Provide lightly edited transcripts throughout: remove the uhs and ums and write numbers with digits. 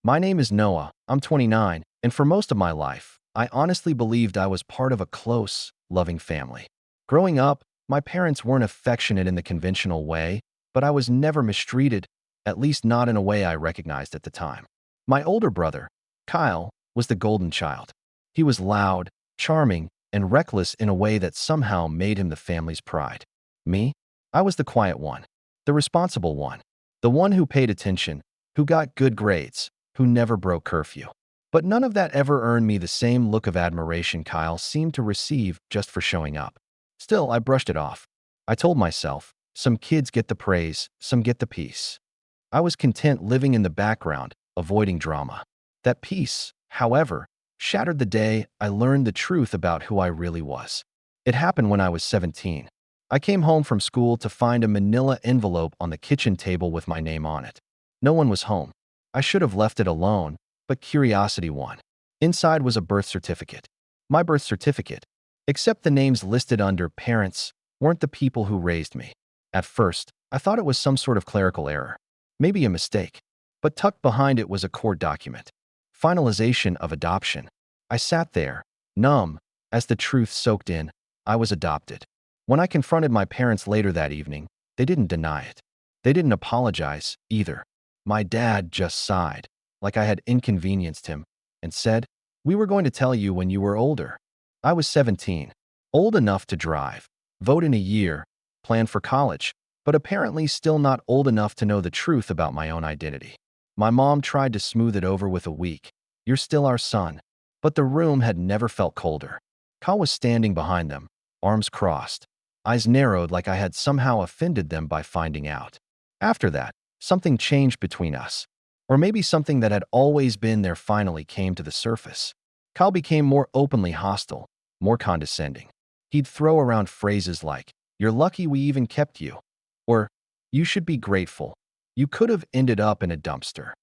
My name is Noah. I'm 29, and for most of my life, I honestly believed I was part of a close, loving family. Growing up, my parents weren't affectionate in the conventional way, but I was never mistreated, at least not in a way I recognized at the time. My older brother, Kyle, was the golden child. He was loud, charming, and reckless in a way that somehow made him the family's pride. Me? I was the quiet one, the responsible one, the one who paid attention, who got good grades, who never broke curfew. But none of that ever earned me the same look of admiration Kyle seemed to receive just for showing up. Still, I brushed it off. I told myself, some kids get the praise, some get the peace. I was content living in the background, avoiding drama. That peace, however, shattered the day I learned the truth about who I really was. It happened when I was 17. I came home from school to find a manila envelope on the kitchen table with my name on it. No one was home. I should have left it alone, but curiosity won. Inside was a birth certificate. My birth certificate, except the names listed under parents weren't the people who raised me. At first, I thought it was some sort of clerical error, maybe a mistake, but tucked behind it was a court document. Finalization of adoption. I sat there, numb, as the truth soaked in. I was adopted. When I confronted my parents later that evening, they didn't deny it. They didn't apologize, either. My dad just sighed, like I had inconvenienced him, and said, "We were going to tell you when you were older." I was 17, old enough to drive, vote in a year, plan for college, but apparently still not old enough to know the truth about my own identity. My mom tried to smooth it over with a weak, "You're still our son." But the room had never felt colder. Kyle was standing behind them, arms crossed, eyes narrowed like I had somehow offended them by finding out. After that, something changed between us. Or maybe something that had always been there finally came to the surface. Kyle became more openly hostile, more condescending. He'd throw around phrases like, "You're lucky we even kept you," or "You should be grateful. You could have ended up in a dumpster."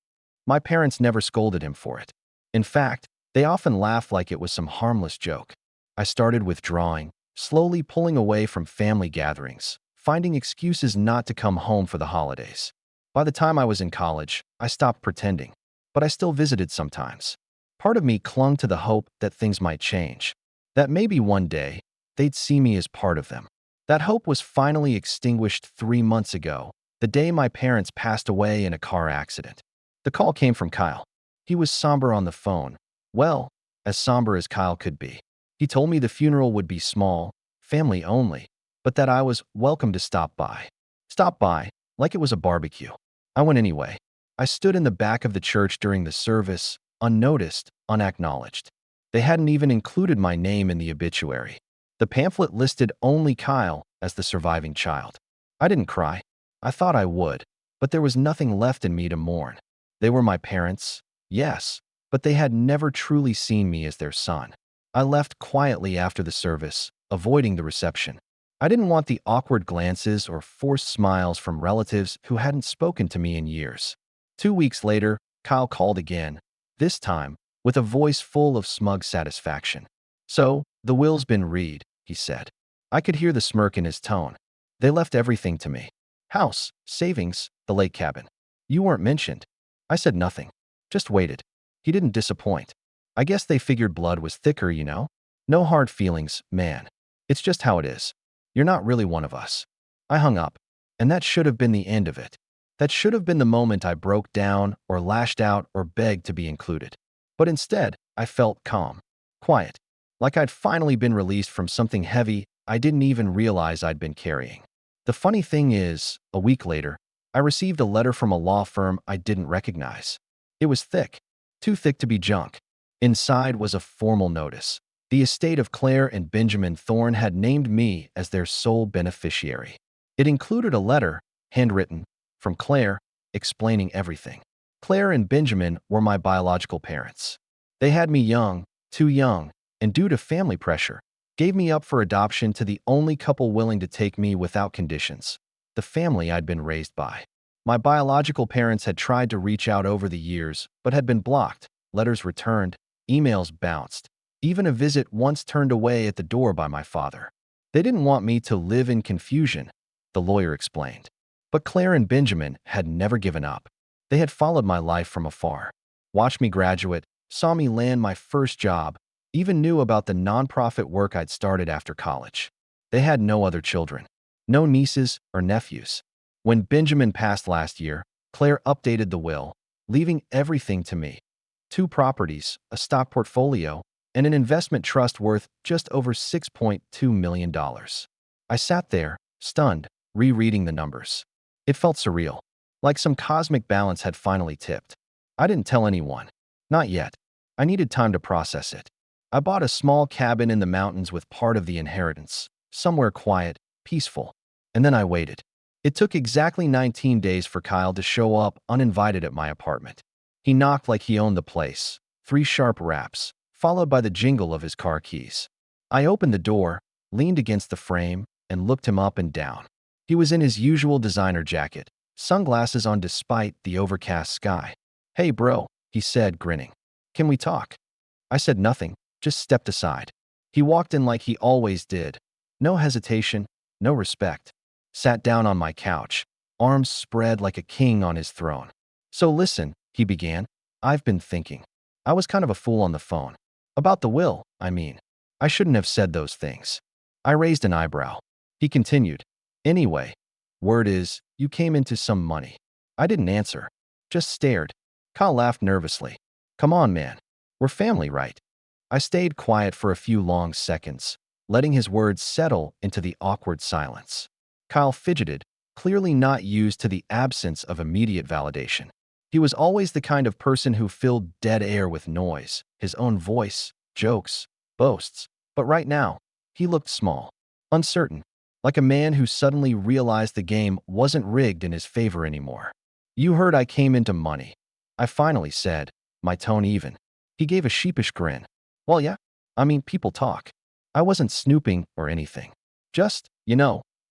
My parents never scolded him for it. In fact, they often laughed like it was some harmless joke. I started withdrawing, slowly pulling away from family gatherings, finding excuses not to come home for the holidays. By the time I was in college, I stopped pretending, but I still visited sometimes. Part of me clung to the hope that things might change, that maybe one day they'd see me as part of them. That hope was finally extinguished 3 months ago, the day my parents passed away in a car accident. The call came from Kyle. He was somber on the phone. Well, as somber as Kyle could be. He told me the funeral would be small, family only, but that I was welcome to stop by. Stop by, like it was a barbecue. I went anyway. I stood in the back of the church during the service, unnoticed, unacknowledged. They hadn't even included my name in the obituary. The pamphlet listed only Kyle as the surviving child. I didn't cry. I thought I would, but there was nothing left in me to mourn. They were my parents, yes, but they had never truly seen me as their son. I left quietly after the service, avoiding the reception. I didn't want the awkward glances or forced smiles from relatives who hadn't spoken to me in years. 2 weeks later, Kyle called again, this time with a voice full of smug satisfaction. "So, the will's been read," he said. I could hear the smirk in his tone. "They left everything to me. House, savings, the lake cabin. You weren't mentioned." I said nothing, just waited. He didn't disappoint. I guess they figured blood was thicker, you know? No hard feelings, man. It's just how it is. You're not really one of us. I hung up, and that should have been the end of it. That should have been the moment I broke down or lashed out or begged to be included. But instead, I felt calm, quiet, like I'd finally been released from something heavy I didn't even realize I'd been carrying. The funny thing is, a week later, I received a letter from a law firm I didn't recognize. It was thick, too thick to be junk. Inside was a formal notice. The estate of Claire and Benjamin Thorne had named me as their sole beneficiary. It included a letter, handwritten, from Claire, explaining everything. Claire and Benjamin were my biological parents. They had me young, too young, and due to family pressure, gave me up for adoption to the only couple willing to take me without conditions, the family I'd been raised by. My biological parents had tried to reach out over the years, but had been blocked, letters returned, emails bounced, even a visit once turned away at the door by my father. They didn't want me to live in confusion, the lawyer explained. But Claire and Benjamin had never given up. They had followed my life from afar. watched me graduate, saw me land my first job, even knew about the nonprofit work I'd started after college. They had no other children, no nieces or nephews. When Benjamin passed last year, Claire updated the will, leaving everything to me. 2 properties, a stock portfolio, and an investment trust worth just over $6.2 million. I sat there, stunned, rereading the numbers. It felt surreal, like some cosmic balance had finally tipped. I didn't tell anyone. Not yet. I needed time to process it. I bought a small cabin in the mountains with part of the inheritance, somewhere quiet, peaceful. And then I waited. It took exactly 19 days for Kyle to show up uninvited at my apartment. He knocked like he owned the place, 3 sharp raps, followed by the jingle of his car keys. I opened the door, leaned against the frame, and looked him up and down. He was in his usual designer jacket, sunglasses on despite the overcast sky. "Hey bro," he said, grinning. "Can we talk?" I said nothing, just stepped aside. He walked in like he always did. No hesitation, no respect. Sat down on my couch, arms spread like a king on his throne. "So listen," he began. "I've been thinking. I was kind of a fool on the phone. About the will, I mean. I shouldn't have said those things." I raised an eyebrow. He continued. "Anyway, word is, you came into some money." I didn't answer, just stared. Kyle laughed nervously. "Come on, man. We're family, right?" I stayed quiet for a few long seconds, letting his words settle into the awkward silence. Kyle fidgeted, clearly not used to the absence of immediate validation. He was always the kind of person who filled dead air with noise, his own voice, jokes, boasts. But right now, he looked small, uncertain, like a man who suddenly realized the game wasn't rigged in his favor anymore. "You heard I came into money," I finally said, my tone even. He gave a sheepish grin. "Well, yeah. I mean, people talk. I wasn't snooping or anything. Just,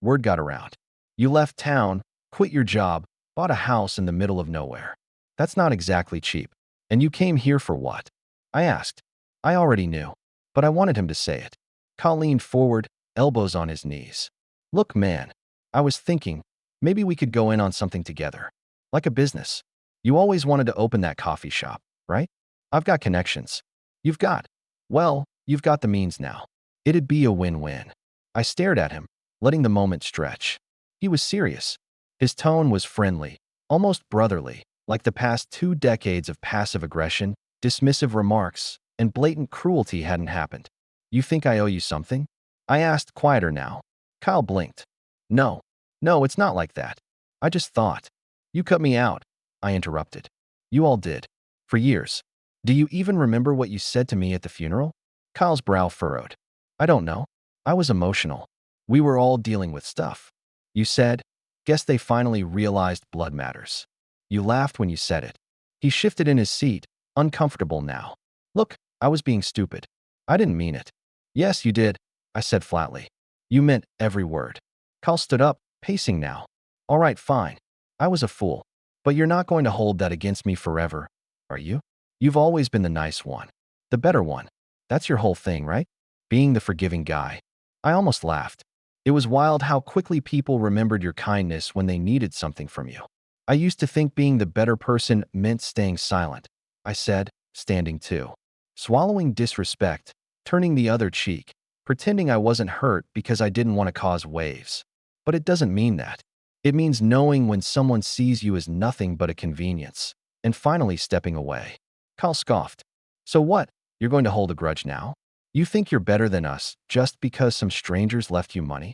word got around. You left town, quit your job, bought a house in the middle of nowhere. That's not exactly cheap. And you came here for what?" I asked. I already knew, but I wanted him to say it. Kyle leaned forward, elbows on his knees. "Look, man, I was thinking, maybe we could go in on something together. Like a business. You always wanted to open that coffee shop, right? I've got connections. You've got the means now. It'd be a win-win." I stared at him, letting the moment stretch. He was serious. His tone was friendly, almost brotherly, like the past 2 decades of passive aggression, dismissive remarks, and blatant cruelty hadn't happened. "You think I owe you something?" I asked, quieter now. Kyle blinked. No, it's not like that. I just thought. You cut me out," I interrupted. "You all did. For years. Do you even remember what you said to me at the funeral?" Kyle's brow furrowed. "I don't know. I was emotional. We were all dealing with stuff. You said, 'Guess they finally realized blood matters.' You laughed when you said it." He shifted in his seat, uncomfortable now. "Look, I was being stupid. I didn't mean it." "Yes, you did," I said flatly. "You meant every word." Kyle stood up, pacing now. "All right, fine. I was a fool. But you're not going to hold that against me forever, are you? You've always been the nice one. The better one. That's your whole thing, right? Being the forgiving guy." I almost laughed. It was wild how quickly people remembered your kindness when they needed something from you. "I used to think being the better person meant staying silent," I said, standing too. Swallowing disrespect, turning the other cheek, pretending I wasn't hurt because I didn't want to cause waves. But it doesn't mean that. It means knowing when someone sees you as nothing but a convenience, and finally stepping away. Kyle scoffed. "So what? You're going to hold a grudge now? You think you're better than us just because some strangers left you money?"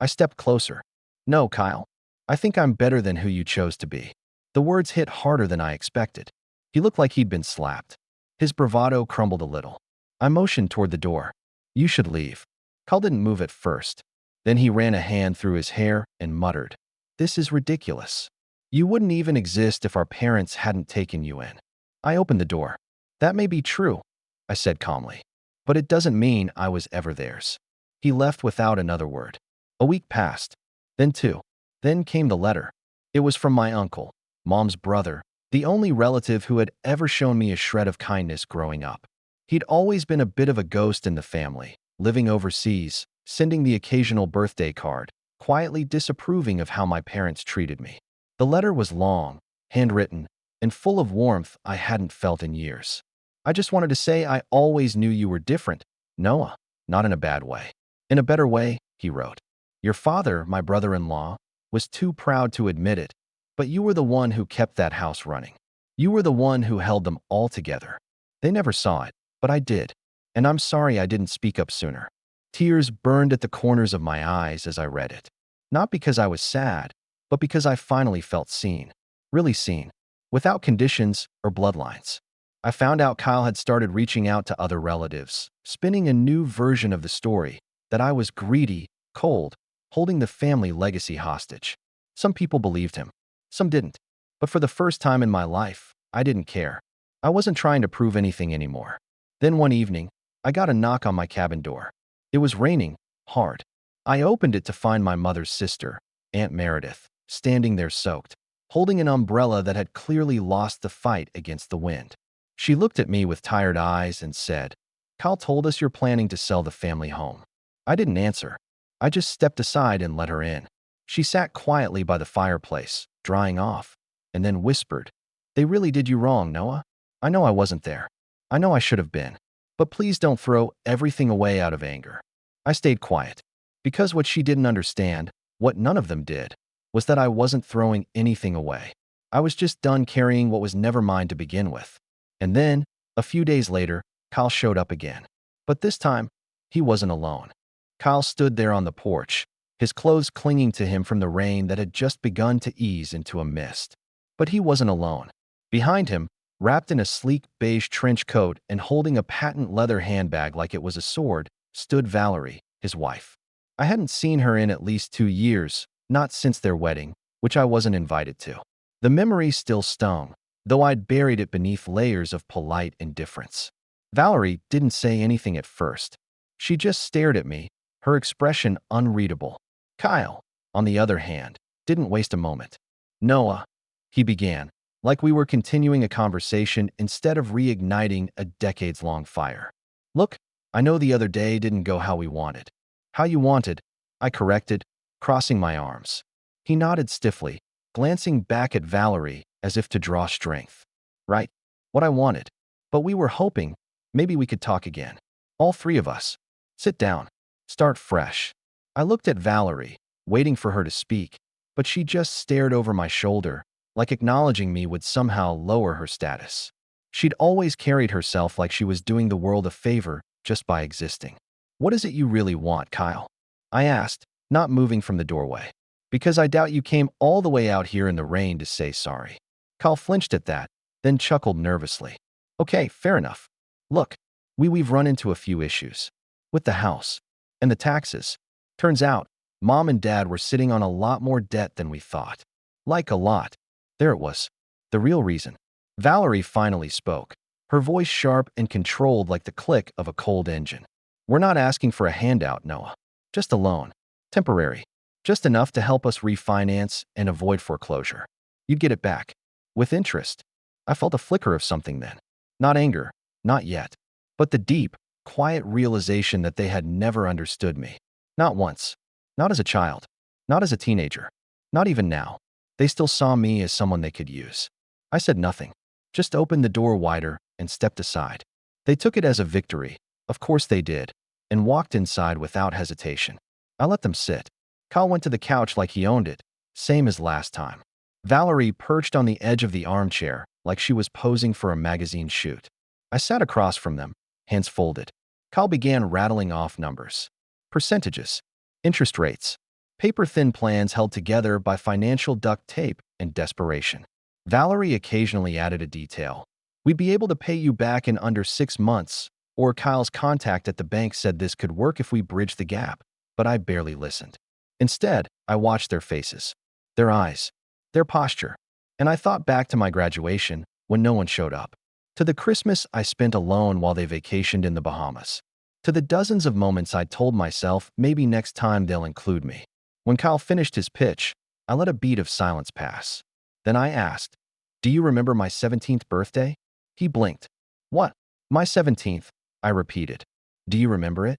I stepped closer. "No, Kyle. I think I'm better than who you chose to be." The words hit harder than I expected. He looked like he'd been slapped. His bravado crumbled a little. I motioned toward the door. "You should leave." Kyle didn't move at first. Then he ran a hand through his hair and muttered, "This is ridiculous. You wouldn't even exist if our parents hadn't taken you in." I opened the door. "That may be true," I said calmly, "but it doesn't mean I was ever theirs." He left without another word. A week passed. Then 2. Then came the letter. It was from my uncle, Mom's brother, the only relative who had ever shown me a shred of kindness growing up. He'd always been a bit of a ghost in the family, living overseas, sending the occasional birthday card, quietly disapproving of how my parents treated me. The letter was long, handwritten, and full of warmth I hadn't felt in years. I just wanted to say I always knew you were different, Noah, not in a bad way. In a better way, he wrote. Your father, my brother-in-law, was too proud to admit it, but you were the one who kept that house running. You were the one who held them all together. They never saw it, but I did, and I'm sorry I didn't speak up sooner. Tears burned at the corners of my eyes as I read it. Not because I was sad, but because I finally felt seen. Really seen. Without conditions or bloodlines. I found out Kyle had started reaching out to other relatives, spinning a new version of the story, that I was greedy, cold, holding the family legacy hostage. Some people believed him. Some didn't. But for the first time in my life, I didn't care. I wasn't trying to prove anything anymore. Then one evening, I got a knock on my cabin door. It was raining, hard. I opened it to find my mother's sister, Aunt Meredith, standing there soaked, holding an umbrella that had clearly lost the fight against the wind. She looked at me with tired eyes and said, Kyle told us you're planning to sell the family home. I didn't answer. I just stepped aside and let her in. She sat quietly by the fireplace, drying off, and then whispered, They really did you wrong, Noah. I know I wasn't there. I know I should have been. But please don't throw everything away out of anger. I stayed quiet. Because what she didn't understand, what none of them did, was that I wasn't throwing anything away. I was just done carrying what was never mine to begin with. And then, a few days later, Kyle showed up again. But this time, he wasn't alone. Kyle stood there on the porch, his clothes clinging to him from the rain that had just begun to ease into a mist. But he wasn't alone. Behind him, wrapped in a sleek beige trench coat and holding a patent leather handbag like it was a sword, stood Valerie, his wife. I hadn't seen her in at least 2 years, not since their wedding, which I wasn't invited to. The memory still stung, though I'd buried it beneath layers of polite indifference. Valerie didn't say anything at first. She just stared at me, her expression unreadable. Kyle, on the other hand, didn't waste a moment. Noah, he began, like we were continuing a conversation instead of reigniting a decades-long fire. Look, I know the other day didn't go how we wanted. How you wanted, I corrected, crossing my arms. He nodded stiffly, glancing back at Valerie as if to draw strength. Right, what I wanted. But we were hoping, maybe we could talk again. All 3 of us. Sit down. Start fresh. I looked at Valerie, waiting for her to speak, but she just stared over my shoulder, like acknowledging me would somehow lower her status. She'd always carried herself like she was doing the world a favor just by existing. What is it you really want, Kyle? I asked, not moving from the doorway. Because I doubt you came all the way out here in the rain to say sorry. Kyle flinched at that, then chuckled nervously. Okay, fair enough. Look, we've run into a few issues. With the house. And the taxes. Turns out, Mom and Dad were sitting on a lot more debt than we thought. Like a lot. There it was. The real reason. Valerie finally spoke, her voice sharp and controlled like the click of a cold engine. We're not asking for a handout, Noah. Just a loan. Temporary. Just enough to help us refinance and avoid foreclosure. You'd get it back. With interest. I felt a flicker of something then. Not anger. Not yet. But the deep, quiet realization that they had never understood me. Not once. Not as a child. Not as a teenager. Not even now. They still saw me as someone they could use. I said nothing. Just opened the door wider and stepped aside. They took it as a victory. Of course they did. And walked inside without hesitation. I let them sit. Kyle went to the couch like he owned it, same as last time. Valerie perched on the edge of the armchair like she was posing for a magazine shoot. I sat across from them, hands folded. Kyle began rattling off numbers. Percentages. Interest rates. Paper-thin plans held together by financial duct tape and desperation. Valerie occasionally added a detail. We'd be able to pay you back in under 6 months, or Kyle's contact at the bank said this could work if we bridge the gap, but I barely listened. Instead, I watched their faces, their eyes, their posture, and I thought back to my graduation when no one showed up, to the Christmas I spent alone while they vacationed in the Bahamas, to the dozens of moments I told myself maybe next time they'll include me. When Kyle finished his pitch, I let a beat of silence pass. Then I asked, Do you remember my 17th birthday? He blinked. What? My 17th, I repeated. Do you remember it?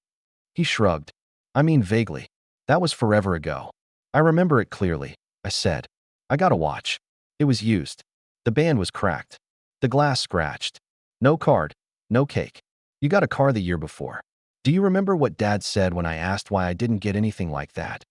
He shrugged. I mean vaguely. That was forever ago. I remember it clearly, I said. I got a watch. It was used. The band was cracked. The glass scratched. No card. No cake. You got a car the year before. Do you remember what Dad said when I asked why I didn't get anything like that?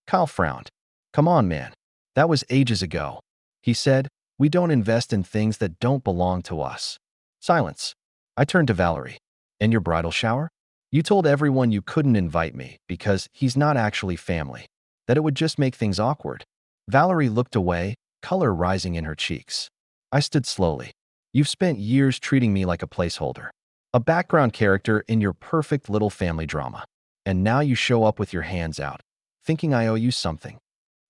Kyle frowned. Come on, man. That was ages ago. He said, we don't invest in things that don't belong to us. Silence. I turned to Valerie. And your bridal shower? You told everyone you couldn't invite me because he's not actually family, that it would just make things awkward. Valerie looked away, color rising in her cheeks. I stood slowly. You've spent years treating me like a placeholder, a background character in your perfect little family drama. And now you show up with your hands out, thinking I owe you something.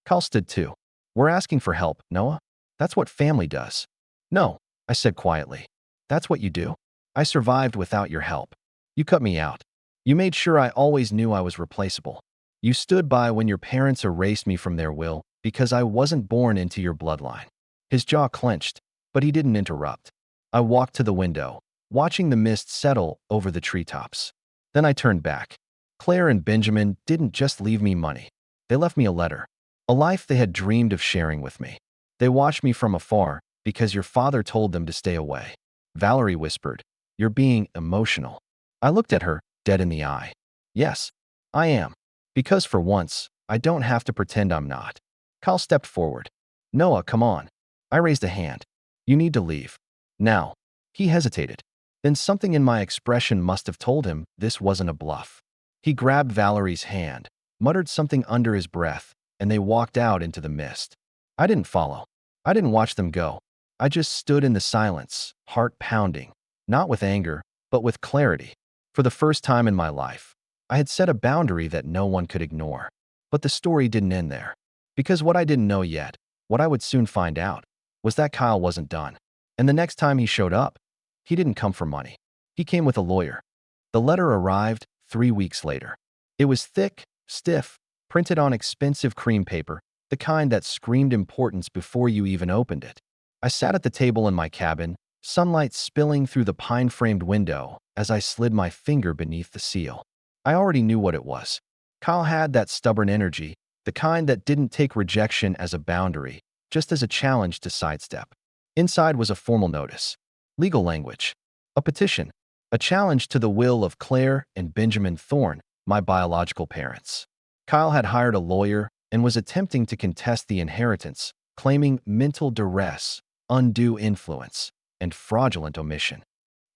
Kyle stood too. We're asking for help, Noah. That's what family does. No, I said quietly. That's what you do. I survived without your help. You cut me out. You made sure I always knew I was replaceable. You stood by when your parents erased me from their will because I wasn't born into your bloodline. His jaw clenched, but he didn't interrupt. I walked to the window, watching the mist settle over the treetops. Then I turned back. Claire and Benjamin didn't just leave me money. They left me a letter, a life they had dreamed of sharing with me. They watched me from afar because your father told them to stay away. Valerie whispered, you're being emotional. I looked at her, dead in the eye. Yes, I am. Because for once, I don't have to pretend I'm not. Kyle stepped forward. Noah, come on. I raised a hand. You need to leave. Now. He hesitated. Then something in my expression must have told him this wasn't a bluff. He grabbed Valerie's hand, muttered something under his breath, and they walked out into the mist. I didn't follow. I didn't watch them go. I just stood in the silence, heart pounding, not with anger, but with clarity. For the first time in my life, I had set a boundary that no one could ignore. But the story didn't end there. Because what I didn't know yet, what I would soon find out, was that Kyle wasn't done. And the next time he showed up, he didn't come for money. He came with a lawyer. The letter arrived 3 weeks later. It was thick, stiff, printed on expensive cream paper, the kind that screamed importance before you even opened it. I sat at the table in my cabin, sunlight spilling through the pine-framed window as I slid my finger beneath the seal. I already knew what it was. Kyle had that stubborn energy, the kind that didn't take rejection as a boundary, just as a challenge to sidestep. Inside was a formal notice. Legal language. A petition. A challenge to the will of Claire and Benjamin Thorne, my biological parents. Kyle had hired a lawyer and was attempting to contest the inheritance, claiming mental duress, undue influence, and fraudulent omission.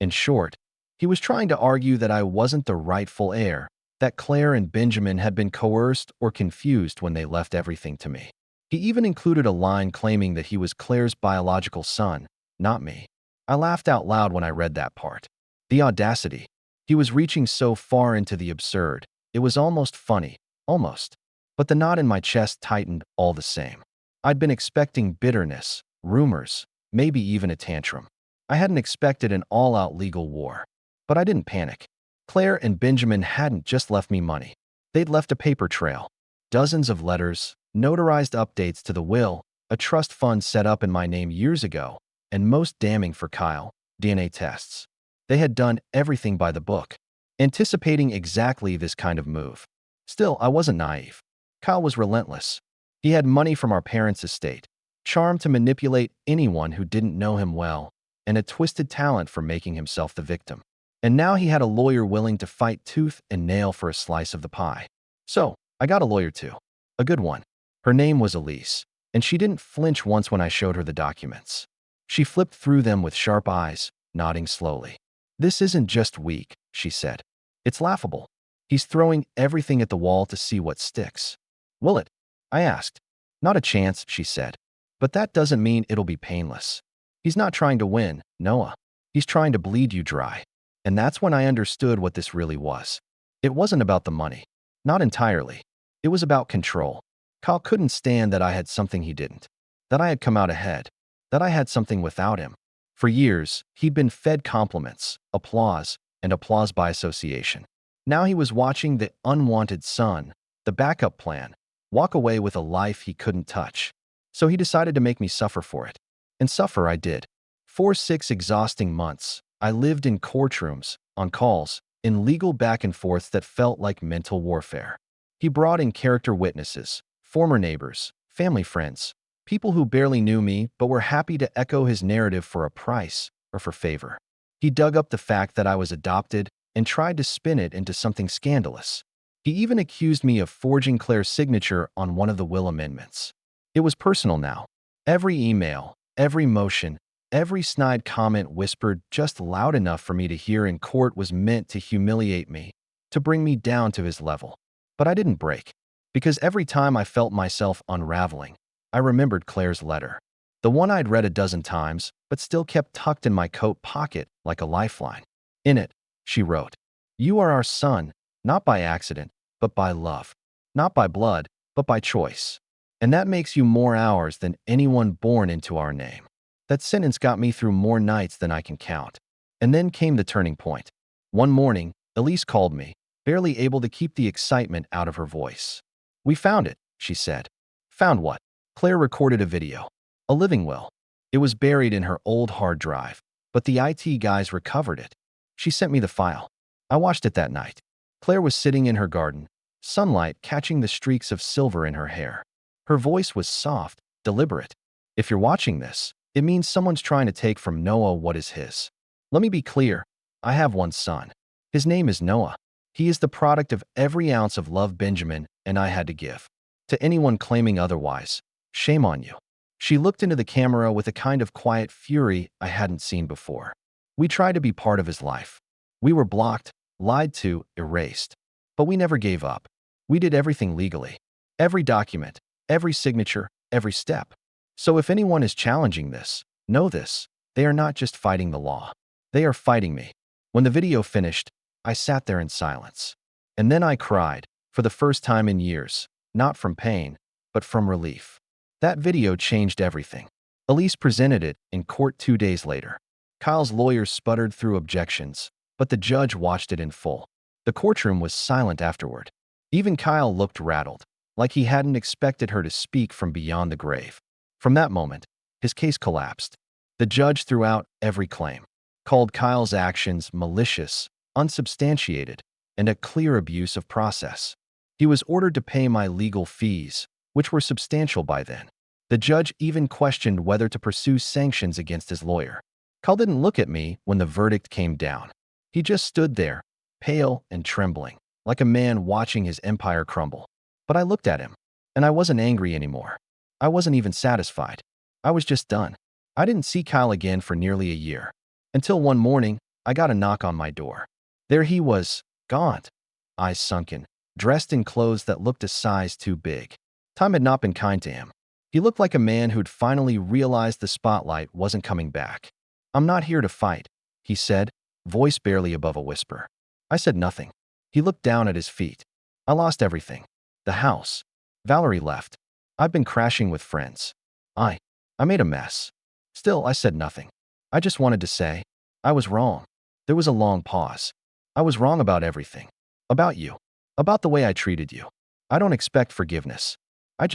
In short, he was trying to argue that I wasn't the rightful heir, that Claire and Benjamin had been coerced or confused when they left everything to me. He even included a line claiming that he was Claire's biological son, not me. I laughed out loud when I read that part. The audacity. He was reaching so far into the absurd. It was almost funny. Almost. But the knot in my chest tightened all the same. I'd been expecting bitterness, rumors, maybe even a tantrum. I hadn't expected an all-out legal war. But I didn't panic. Claire and Benjamin hadn't just left me money. They'd left a paper trail. Dozens of letters, notarized updates to the will, a trust fund set up in my name years ago, and most damning for Kyle, DNA tests. They had done everything by the book, anticipating exactly this kind of move. Still, I wasn't naive. Kyle was relentless. He had money from our parents' estate, charm to manipulate anyone who didn't know him well, and a twisted talent for making himself the victim. And now he had a lawyer willing to fight tooth and nail for a slice of the pie. So, I got a lawyer too. A good one. Her name was Elise, and she didn't flinch once when I showed her the documents. She flipped through them with sharp eyes, nodding slowly. This isn't just weak, she said. It's laughable. He's throwing everything at the wall to see what sticks. Will it? I asked. Not a chance, she said. But that doesn't mean it'll be painless. He's not trying to win, Noah. He's trying to bleed you dry. And that's when I understood what this really was. It wasn't about the money. Not entirely. It was about control. Kyle couldn't stand that I had something he didn't. That I had come out ahead. That I had something without him. For years, he'd been fed compliments, applause, and applause by association. Now he was watching the unwanted son, the backup plan, walk away with a life he couldn't touch. So he decided to make me suffer for it. And suffer I did. For 6 exhausting months, I lived in courtrooms, on calls, in legal back and forths that felt like mental warfare. He brought in character witnesses, former neighbors, family friends, People who barely knew me but were happy to echo his narrative for a price or for favor. He dug up the fact that I was adopted and tried to spin it into something scandalous. He even accused me of forging Claire's signature on one of the will amendments. It was personal now. Every email, every motion, every snide comment whispered just loud enough for me to hear in court was meant to humiliate me, to bring me down to his level. But I didn't break, because every time I felt myself unraveling, I remembered Claire's letter. The one I'd read a dozen times, but still kept tucked in my coat pocket like a lifeline. In it, she wrote, "You are our son, not by accident, but by love. Not by blood, but by choice. And that makes you more ours than anyone born into our name." That sentence got me through more nights than I can count. And then came the turning point. One morning, Elise called me, barely able to keep the excitement out of her voice. "We found it," she said. "Found what?" Claire recorded a video. A living will. It was buried in her old hard drive, but the IT guys recovered it. She sent me the file. I watched it that night. Claire was sitting in her garden, sunlight catching the streaks of silver in her hair. Her voice was soft, deliberate. "If you're watching this, it means someone's trying to take from Noah what is his. Let me be clear. I have one son. His name is Noah. He is the product of every ounce of love Benjamin and I had to give. To anyone claiming otherwise, shame on you." She looked into the camera with a kind of quiet fury I hadn't seen before. We tried to be part of his life. We were blocked, lied to, erased. But we never gave up. We did everything legally. Every document, every signature, every step. So if anyone is challenging this, know this. They are not just fighting the law. They are fighting me. When the video finished, I sat there in silence. And then I cried, for the first time in years, not from pain, but from relief. That video changed everything. Elise presented it in court 2 days later. Kyle's lawyers sputtered through objections, but the judge watched it in full. The courtroom was silent afterward. Even Kyle looked rattled, like he hadn't expected her to speak from beyond the grave. From that moment, his case collapsed. The judge threw out every claim, called Kyle's actions malicious, unsubstantiated, and a clear abuse of process. He was ordered to pay my legal fees, which were substantial by then. The judge even questioned whether to pursue sanctions against his lawyer. Kyle didn't look at me when the verdict came down. He just stood there, pale and trembling, like a man watching his empire crumble. But I looked at him, and I wasn't angry anymore. I wasn't even satisfied. I was just done. I didn't see Kyle again for nearly a year. Until one morning, I got a knock on my door. There he was, gaunt, eyes sunken, dressed in clothes that looked a size too big. Time had not been kind to him. He looked like a man who'd finally realized the spotlight wasn't coming back. "I'm not here to fight," he said, voice barely above a whisper. I said nothing. He looked down at his feet. "I lost everything. The house. Valerie left. I've been crashing with friends. I made a mess." Still, I said nothing. I just wanted to say, I was wrong. There was a long pause. "I was wrong about everything. About you. About the way I treated you. I don't expect forgiveness. I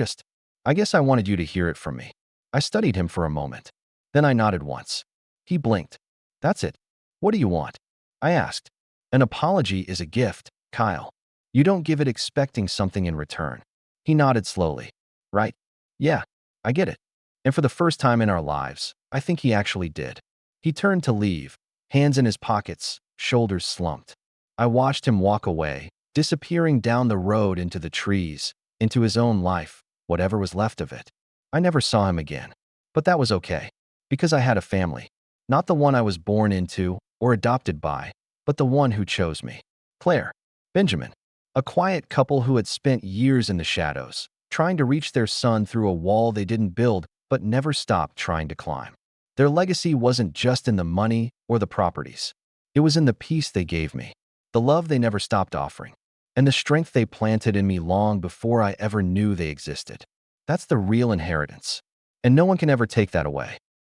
guess I wanted you to hear it from me." I studied him for a moment. Then I nodded once. He blinked. "That's it. What do you want?" I asked. "An apology is a gift, Kyle. You don't give it expecting something in return." He nodded slowly. "Right? Yeah, I get it." And for the first time in our lives, I think he actually did. He turned to leave, hands in his pockets, shoulders slumped. I watched him walk away, disappearing down the road into the trees, into his own life, whatever was left of it. I never saw him again. But that was okay, because I had a family. Not the one I was born into or adopted by, but the one who chose me. Claire, Benjamin, a quiet couple who had spent years in the shadows, trying to reach their son through a wall they didn't build but never stopped trying to climb. Their legacy wasn't just in the money or the properties. It was in the peace they gave me, the love they never stopped offering, and the strength they planted in me long before I ever knew they existed. That's the real inheritance, and no one can ever take that away.